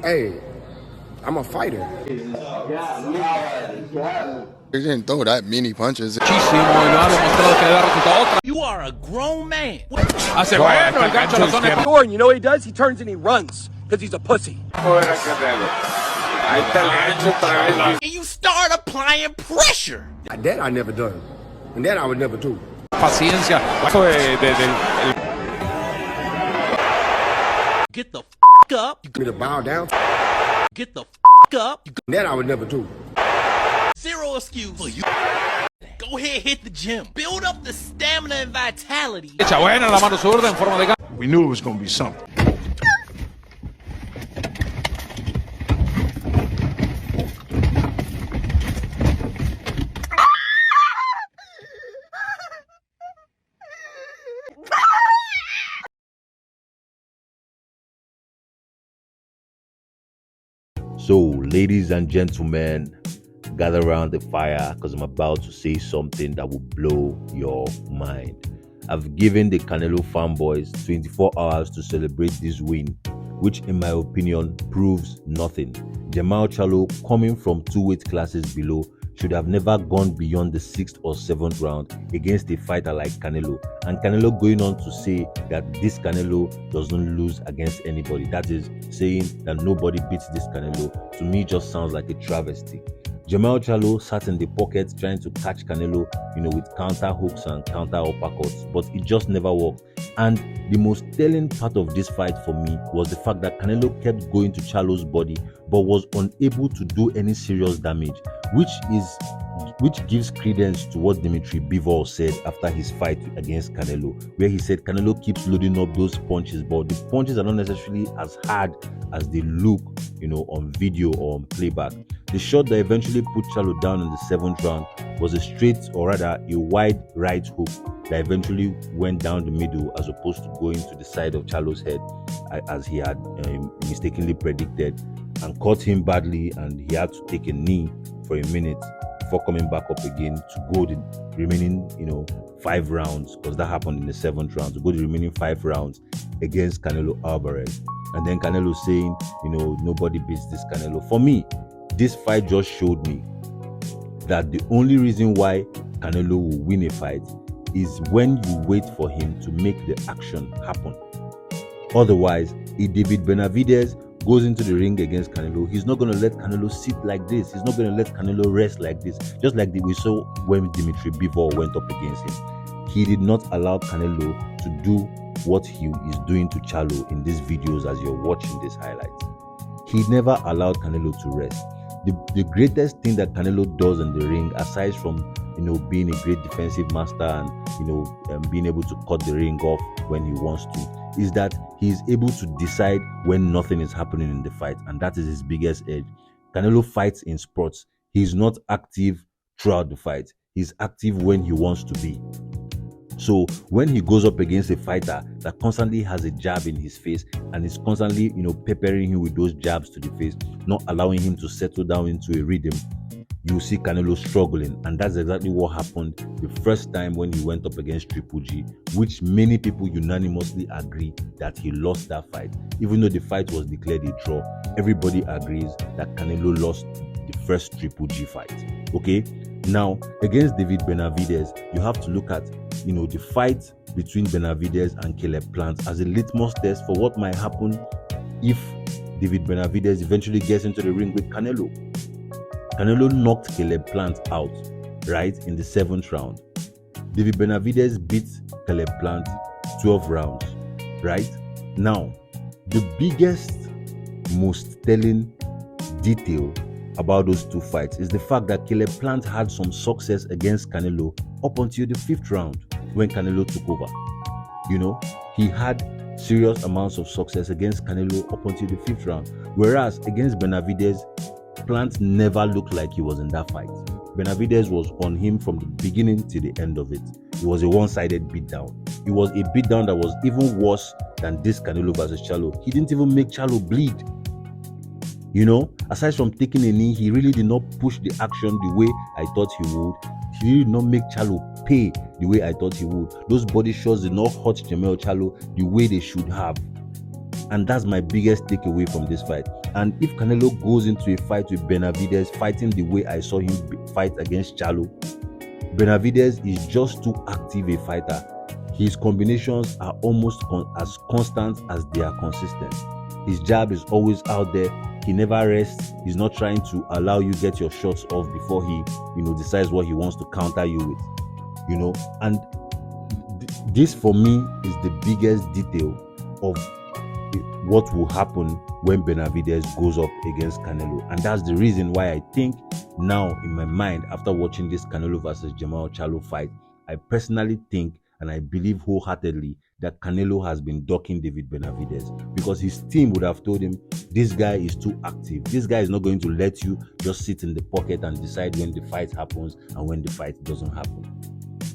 Hey, I'm a fighter. He didn't throw that many punches. You are a grown man. Hace bueno el gancho a la zona. Jordan, you know what he does? He turns and he runs because he's a pussy. And you start applying pressure. That I never done. And that I would never do. Paciencia. Get the up. Me to bow down. Get the up. That I would never do. Zero excuse for you. Go ahead, hit the gym. Build up the stamina and vitality. Echa buena la mano zurda en forma de gancho. We knew it was going to be something. So, ladies and gentlemen, gather around the fire because I'm about to say something that will blow your mind. I've given the Canelo fanboys 24 hours to celebrate this win, which in my opinion proves nothing. Charlo, coming from 2 weight classes below, should have never gone beyond the 6th or 7th round against a fighter like Canelo. And Canelo going on to say that this Canelo doesn't lose against anybody. That is saying that nobody beats this Canelo. To me, just sounds like a travesty. Charlo sat in the pocket trying to catch Canelo, with counter hooks and counter uppercuts, but it just never worked. And the most telling part of this fight for me was the fact that Canelo kept going to Charlo's body, but was unable to do any serious damage, which gives credence to what Dimitri Bivol said after his fight against Canelo, where he said Canelo keeps loading up those punches, but the punches are not necessarily as hard as they look, on video or on playback. The shot that eventually put Charlo down in the 7th round was a straight, or rather a wide right hook that eventually went down the middle as opposed to going to the side of Charlo's head as he had mistakenly predicted, and caught him badly, and he had to take a knee for a minute before coming back up again to go the remaining 5 rounds, because that happened in the 7th round, to go the remaining 5 rounds against Canelo Alvarez. And then Canelo saying, nobody beats this Canelo. For me, this fight just showed me that the only reason why Canelo will win a fight is when you wait for him to make the action happen. Otherwise, if David Benavidez goes into the ring against Canelo, he's not going to let Canelo sit like this. He's not going to let Canelo rest like this. Just like we saw when Dimitri Bivol went up against him. He did not allow Canelo to do what he is doing to Charlo in these videos as you're watching these highlights. He never allowed Canelo to rest. The greatest thing that Canelo does in the ring, aside from being a great defensive master and being able to cut the ring off when he wants to, is that he is able to decide when nothing is happening in the fight, and that is his biggest edge. Canelo fights in sports. He's not active throughout the fight. He's active when he wants to be. So when he goes up against a fighter that constantly has a jab in his face and is constantly, peppering him with those jabs to the face, not allowing him to settle down into a rhythm, you see Canelo struggling. And that's exactly what happened the first time when he went up against Triple G, which many people unanimously agree that he lost that fight. Even though the fight was declared a draw, everybody agrees that Canelo lost the first Triple G fight. Okay? Now, against David Benavidez, you have to look at, the fight between Benavidez and Caleb Plant as a litmus test for what might happen if David Benavidez eventually gets into the ring with Canelo. Canelo knocked Caleb Plant out, right, in the 7th round. David Benavidez beat Caleb Plant 12 rounds, right? Now, the biggest, most telling detail about those 2 fights is the fact that Caleb Plant had some success against Canelo up until the 5th round when Canelo took over. He had serious amounts of success against Canelo up until the 5th round, whereas against Benavidez, Plant never looked like he was in that fight. Benavidez was on him from the beginning to the end of it. It was a one-sided beatdown. It was a beatdown that was even worse than this Canelo versus Charlo. He didn't even make Charlo bleed. Aside from taking a knee, he really did not push the action the way I thought he would. He did not make Charlo pay the way I thought he would. Those body shots did not hurt Charlo the way they should have. And that's my biggest takeaway from this fight. And if Canelo goes into a fight with Benavidez, fighting the way I saw him fight against Charlo, Benavidez is just too active a fighter. His combinations are almost as constant as they are consistent. His jab is always out there. He never rests. He's not trying to allow you get your shots off before he, decides what he wants to counter you with. And this for me is the biggest detail of what will happen when Benavidez goes up against Canelo. And that's the reason why I think now in my mind, after watching this Canelo versus Jermell Charlo fight, I personally think and I believe wholeheartedly that Canelo has been ducking David Benavidez, because his team would have told him, this guy is too active. This guy is not going to let you just sit in the pocket and decide when the fight happens and when the fight doesn't happen.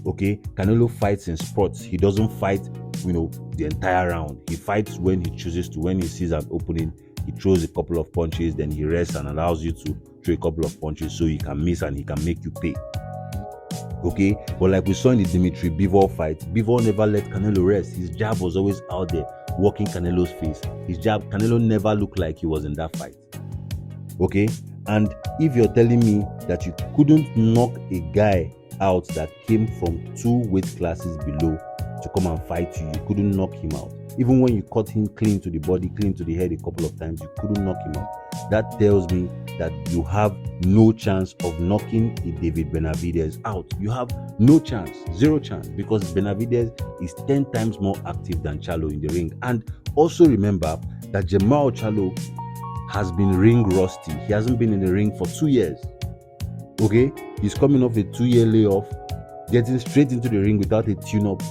Okay, Canelo fights in sports. He doesn't fight, the entire round. He fights when he chooses to. When he sees an opening, he throws a couple of punches, then he rests and allows you to throw a couple of punches so he can miss and he can make you pay. Okay, but like we saw in the Dimitri Bivol fight, Bivol never let Canelo rest. His jab was always out there, working Canelo's face. His jab, Canelo never looked like he was in that fight. Okay, and if you're telling me that you couldn't knock a guy out that came from 2 weight classes below to come and fight you, you couldn't knock him out. Even when you cut him clean to the body, clean to the head a couple of times, you couldn't knock him out. That tells me that you have no chance of knocking a David Benavidez out. You have no chance, 0 chance, because Benavidez is 10 times more active than Charlo in the ring. And also remember that Jermell Charlo has been ring rusty. He hasn't been in the ring for 2 years. Okay, he's coming off a 2-year layoff, getting straight into the ring without a tune-up,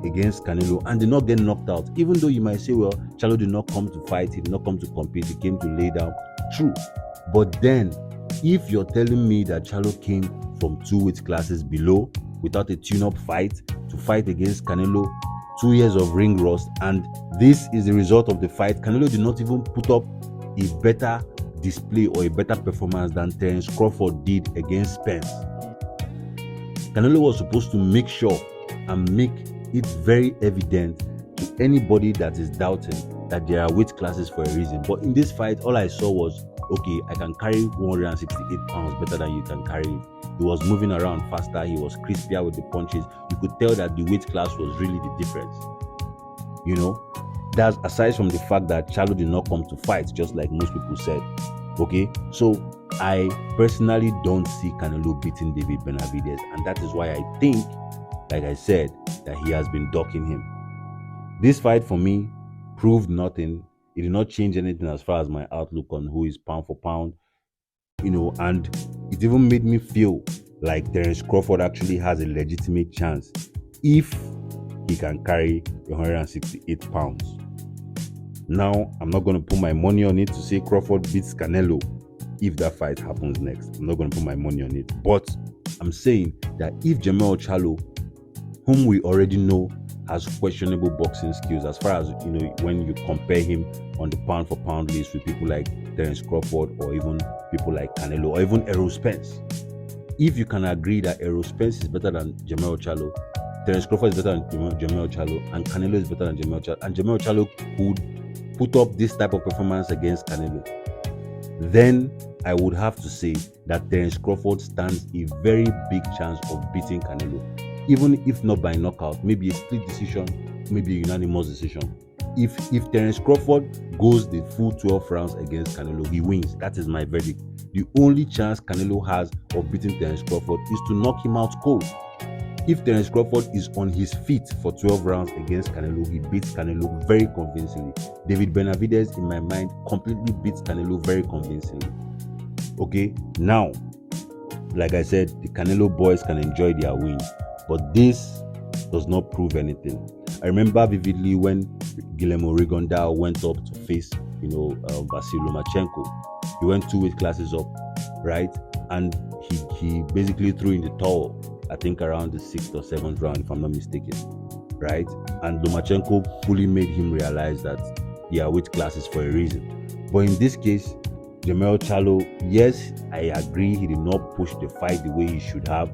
against Canelo, and did not get knocked out. Even though you might say, well, Charlo did not come to fight, he did not come to compete, he came to lay down. True, but then if you're telling me that Charlo came from 2 weight classes below without a tune-up fight to fight against Canelo, 2 years of ring rust, and this is the result of the fight, Canelo did not even put up a better display or a better performance than Terence Crawford did against Spence. Canelo was supposed to make sure and make it very evident to anybody that is doubting that there are weight classes for a reason. But in this fight, all I saw was, okay, I can carry 168 pounds better than you can carry it. He was moving around faster, he was crispier with the punches. You could tell that the weight class was really the difference. That's aside from the fact that Charlo did not come to fight, just like most people said. Okay, so I personally don't see Canelo beating David Benavidez, and that is why I think, like I said, that he has been ducking him. This fight for me proved nothing. It did not change anything as far as my outlook on who is pound for pound, and it even made me feel like Terence Crawford actually has a legitimate chance if he can carry 168 pounds. Now, I'm not going to put my money on it to say Crawford beats Canelo if that fight happens next. I'm not going to put my money on it. But I'm saying that if Jermell Charlo, whom we already know has questionable boxing skills, as far as, when you compare him on the pound for pound list with people like Terence Crawford or even people like Canelo or even Errol Spence, if you can agree that Errol Spence is better than Jermell Charlo, Terence Crawford is better than Jermell Charlo, and Canelo is better than Jermell Charlo, and Jermell Charlo could put up this type of performance against Canelo, then I would have to say that Terence Crawford stands a very big chance of beating Canelo, even if not by knockout, maybe a split decision, maybe a unanimous decision. If Terence Crawford goes the full 12 rounds against Canelo, he wins. That is my verdict. The only chance Canelo has of beating Terence Crawford is to knock him out cold. If Terence Crawford is on his feet for 12 rounds against Canelo, he beats Canelo very convincingly. David Benavidez, in my mind, completely beats Canelo very convincingly. Okay, now, like I said, the Canelo boys can enjoy their win, but this does not prove anything. I remember vividly when Guillermo Rigondeaux went up to face, Vasyl Lomachenko. He went 2 weight classes up, right? And he basically threw in the towel, I think around the 6th or 7th round, if I'm not mistaken, right? And Lomachenko fully made him realize that there are weight classes for a reason. But in this case, Jermell Charlo, yes, I agree, he did not push the fight the way he should have.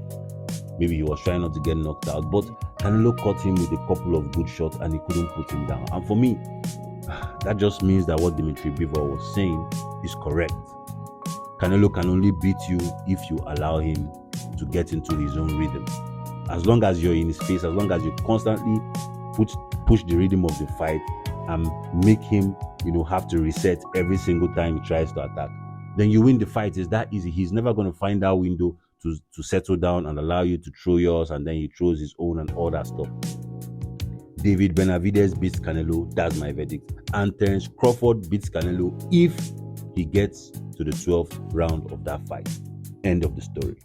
Maybe he was trying not to get knocked out, but Canelo caught him with a couple of good shots and he couldn't put him down. And for me, That just means that what Dimitri Bivol was saying is correct. Canelo can only beat you if you allow him to get into his own rhythm. As long as you're in his face, as long as you constantly push the rhythm of the fight and make him, have to reset every single time he tries to attack, then you win the fight. It's that easy. He's never going to find that window to settle down and allow you to throw yours, and then he throws his own and all that stuff. David Benavidez beats Canelo. That's my verdict. And Terence Crawford beats Canelo if he gets to the 12th round of that fight. End of the story.